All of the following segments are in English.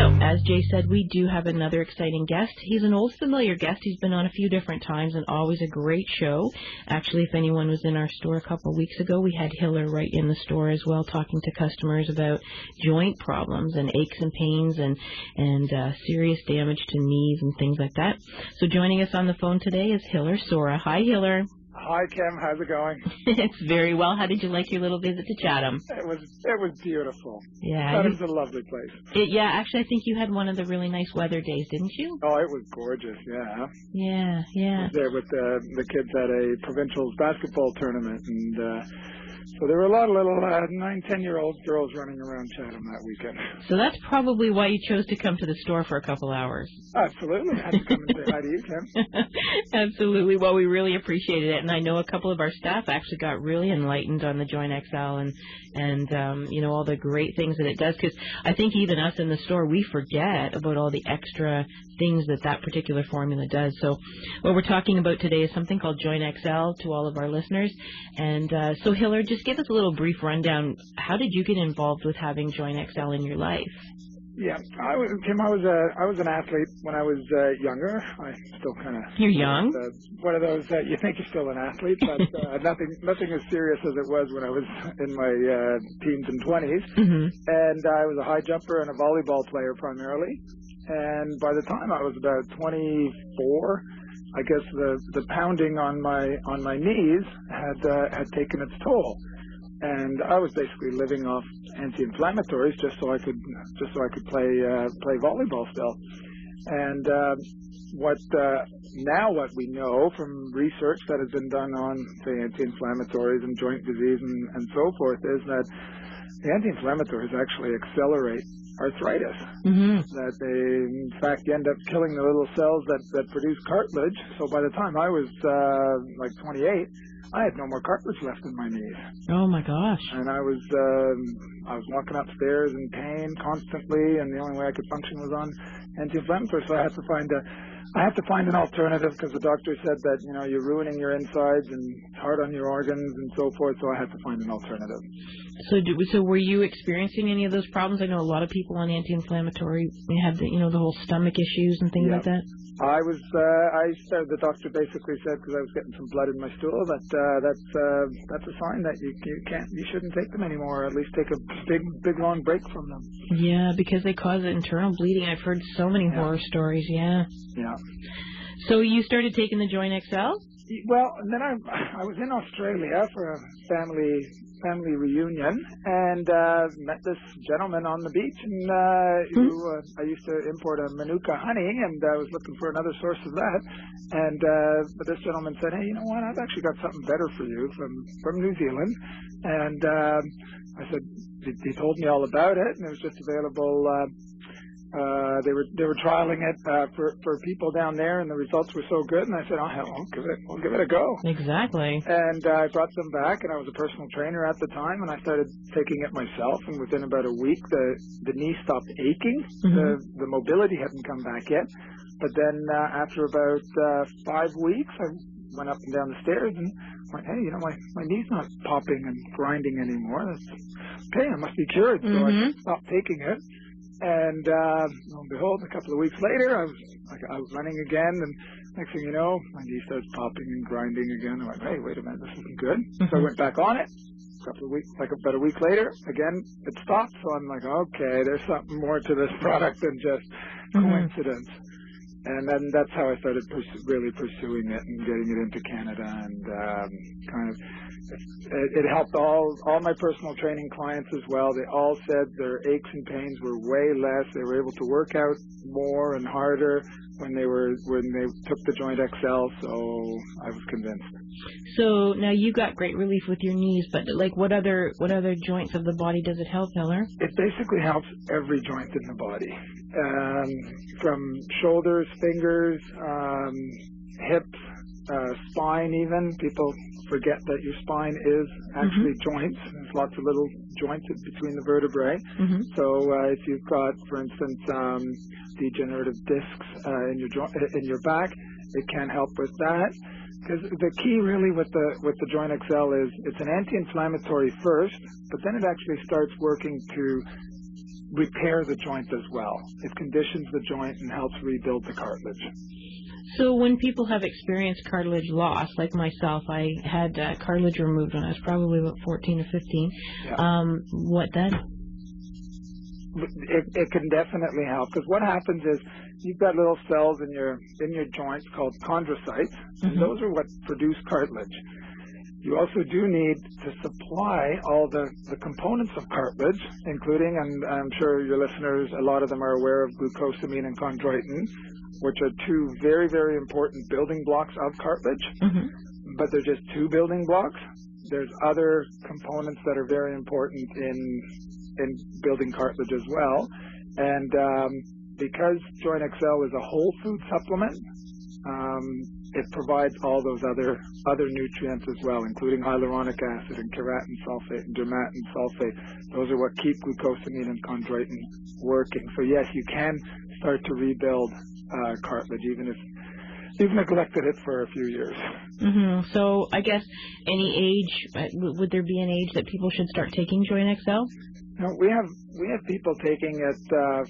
So, as Jay said, we do have another exciting guest. He's an old familiar guest. He's been on a few different times and always a great show. Actually, if anyone was in our store a couple of weeks ago, we had Hiller right in the store as well, talking to customers about joint problems and aches and pains and serious damage to knees and things like that. So joining us on the phone today is Hiller Sora. Hi, Hiller. Hi, Kim. How's it going? It's very well. How did you like your little visit to Chatham? It was beautiful. Yeah. It was a lovely place. Yeah, actually, I think you had one of the really nice weather days, didn't you? Oh, it was gorgeous, yeah. Yeah, yeah. I was there with the kids at a provincials basketball tournament, and so there were a lot of little 9, 10-year-old girls running around Chatham that weekend. So that's probably why you chose to come to the store for a couple hours. Absolutely. I had to come and say hi to you, Kim. Absolutely. Well, we really appreciated it, and I know a couple of our staff actually got really enlightened on the Joint XL and you know, all the great things that it does, because I think even us in the store, we forget about all the extra things that particular formula does. So what we're talking about today is something called Joint XL to all of our listeners. And so Hiller, just give us a little brief rundown. How did you get involved with having Joint XL in your life? Yeah, Kim, I was an athlete when I was younger. I still kind of... You're young? One of those that you think you're still an athlete, but nothing as serious as it was when I was in my teens and 20s. Mm-hmm. And I was a high jumper and a volleyball player primarily. And by the time I was about 24, I guess the pounding on my knees had taken its toll. And I was basically living off anti-inflammatories just so I could play volleyball still. And what we know from research that has been done on, say, anti-inflammatories and joint disease and so forth is that the anti-inflammatories actually accelerate arthritis. Mm-hmm. That they, in fact, end up killing the little cells that produce cartilage. So by the time I was like 28, I had no more cartilage left in my knees. Oh my gosh! And I was walking upstairs in pain constantly, and the only way I could function was on anti-inflammatory. So I had to find an alternative, because the doctor said that, you know, you're ruining your insides and it's hard on your organs and so forth. So I had to find an alternative. So were you experiencing any of those problems? I know a lot of people on anti-inflammatory have the whole stomach issues and things like that. The doctor basically said, because I was getting some blood in my stool, that that's a sign that you shouldn't take them anymore, or at least take a big long break from them. Yeah, because they cause internal bleeding. I've heard so many horror stories. Yeah. Yeah. So you started taking the Joint XL? Well, and then I was in Australia for a family reunion, and met this gentleman on the beach, and I used to import a Manuka honey, and I was looking for another source of that, and but this gentleman said, hey, you know what, I've actually got something better for you from New Zealand. And I said, he told me all about it, and it was just available. They were trialing it for people down there, and the results were so good. And I said, I'll give it a go. Exactly. And I brought them back, and I was a personal trainer at the time, and I started taking it myself. And within about a week, the knee stopped aching. Mm-hmm. The mobility hadn't come back yet. But then after about 5 weeks, I went up and down the stairs and went, hey, my knee's not popping and grinding anymore. That's okay. I must be cured. So I stopped taking it. And lo and behold, a couple of weeks later, I was running again, and next thing you know, my knee starts popping and grinding again. I went, hey, wait a minute, this isn't good. Mm-hmm. So I went back on it. A couple of weeks, about a week later, again, it stopped. So I'm like, okay, there's something more to this product than just coincidence. And then that's how I started really pursuing it and getting it into Canada, and it helped all my personal training clients as well. They all said their aches and pains were way less. They were able to work out more and harder when they took the Joint XL. So I was convinced. So now you got great relief with your knees, but like what other joints of the body does it help, Hiller? It basically helps every joint in the body, from shoulders, fingers, hips, spine even. People forget that your spine is actually joints. There's lots of little joints between the vertebrae. Mm-hmm. So if you've got, for instance, degenerative discs in your back, it can help with that. Because the key really with the Joint XL is it's an anti-inflammatory first, but then it actually starts working to repair the joint as well. It conditions the joint and helps rebuild the cartilage. So when people have experienced cartilage loss, like myself, I had cartilage removed when I was probably about 14 or 15. Yeah. What then? It can definitely help, because what happens is you've got little cells in your joints called chondrocytes, and those are what produce cartilage. You also do need to supply all the components of cartilage, including, and I'm sure your listeners, a lot of them are aware of glucosamine and chondroitin, which are two very, very important building blocks of cartilage, but they're just two building blocks. There's other components that are very important in building cartilage as well. And because Joint XL is a whole food supplement, it provides all those other nutrients as well, including hyaluronic acid and keratin sulfate and dermatin sulfate. Those are what keep glucosamine and chondroitin working. So yes, you can start to rebuild cartilage even if you've neglected it for a few years. So I guess any age, would there be an age that people should start taking Joint XL? No, we have people taking it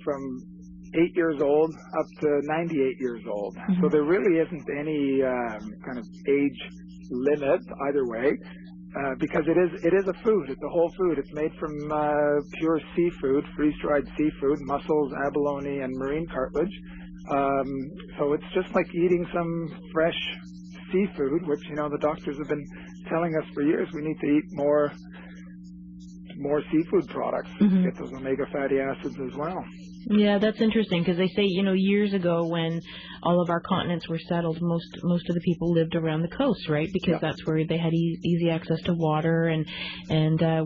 from 8 years old up to 98 years old. So there really isn't any kind of age limit either way, because it is a food. It's a whole food. It's made from pure seafood, freeze-dried seafood, mussels, abalone, and marine cartilage. So it's just like eating some fresh seafood, which, you know, the doctors have been telling us for years we need to eat more seafood products to get those omega fatty acids as well. Yeah, that's interesting, because they say, you know, years ago when all of our continents were settled, most of the people lived around the coast, right? Because that's where they had easy access to water, and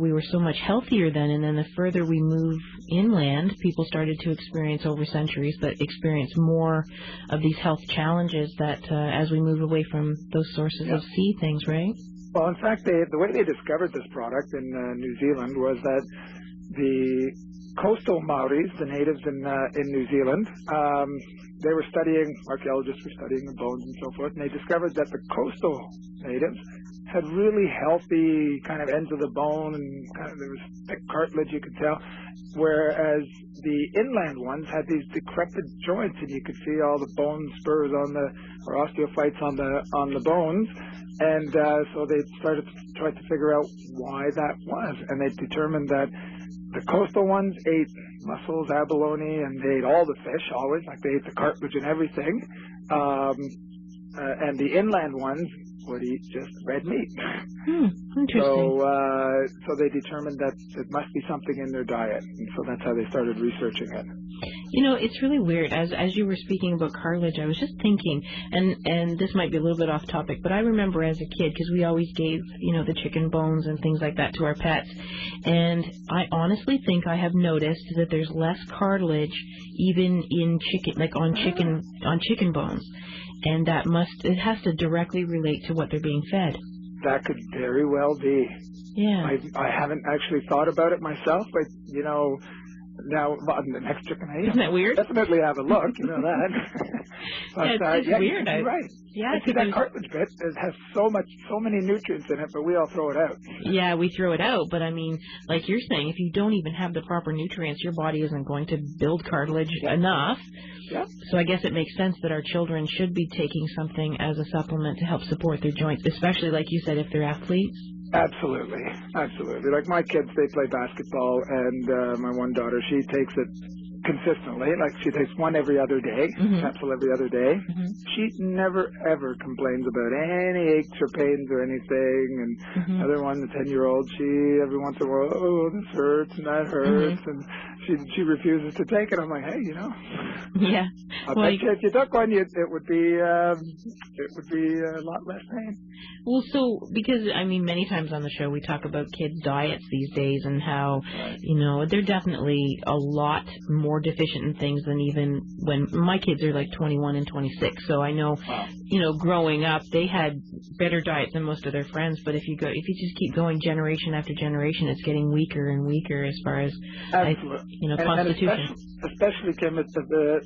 we were so much healthier then. And then the further we move inland, people started to experience over centuries, but experience more of these health challenges that as we move away from those sources of sea things, right? Well, in fact, the way they discovered this product in New Zealand was that the coastal Maoris, the natives in New Zealand, archaeologists were studying the bones and so forth, and they discovered that the coastal natives had really healthy kind of ends of the bone, and kind of, there was thick cartilage, you could tell, whereas the inland ones had these decrepit joints, and you could see all the bone spurs or osteophytes on the bones. And so they started to try to figure out why that was, and they determined that the coastal ones ate mussels, abalone, and they ate all the fish always, like they ate the cartilage and everything. And the inland ones would eat just red meat. Interesting. So they determined that it must be something in their diet, and so that's how they started researching it. You know, it's really weird. As you were speaking about cartilage, I was just thinking, and this might be a little bit off topic, but I remember as a kid, because we always gave, you know, the chicken bones and things like that to our pets, and I honestly think I have noticed that there's less cartilage even in chicken, like on chicken bones, and it has to directly relate to what they're being fed. That could very well be. Yeah. I haven't actually thought about it myself, but, you know, now, the next chicken I eat. Isn't that weird? Definitely have a look, you know that. But, it's weird. You're right. Yeah, that cartilage bit has so many nutrients in it, but we all throw it out. Yeah, we throw it out, but I mean, like you're saying, if you don't even have the proper nutrients, your body isn't going to build cartilage enough. Yeah. So I guess it makes sense that our children should be taking something as a supplement to help support their joints, especially, like you said, if they're athletes. Absolutely. Like my kids, they play basketball, and my one daughter, she takes it consistently. Like she takes one every other day, capsule every other day. She never, ever complains about any aches or pains or anything. And the other one, the 10-year-old, she every once in a while, oh, this hurts and that hurts. And she refuses to take it. I'm like, hey, you know. Yeah. I bet you if you took one, it would be a lot less pain. Well, so, because, I mean, many times on the show we talk about kids' diets these days and how, you know, they're definitely a lot more deficient in things than even when my kids are like 21 and 26. So I know, you know, growing up, they had better diets than most of their friends. But if you just keep going generation after generation, it's getting weaker and weaker as far as, absolutely. constitution. And especially, Kim, it's the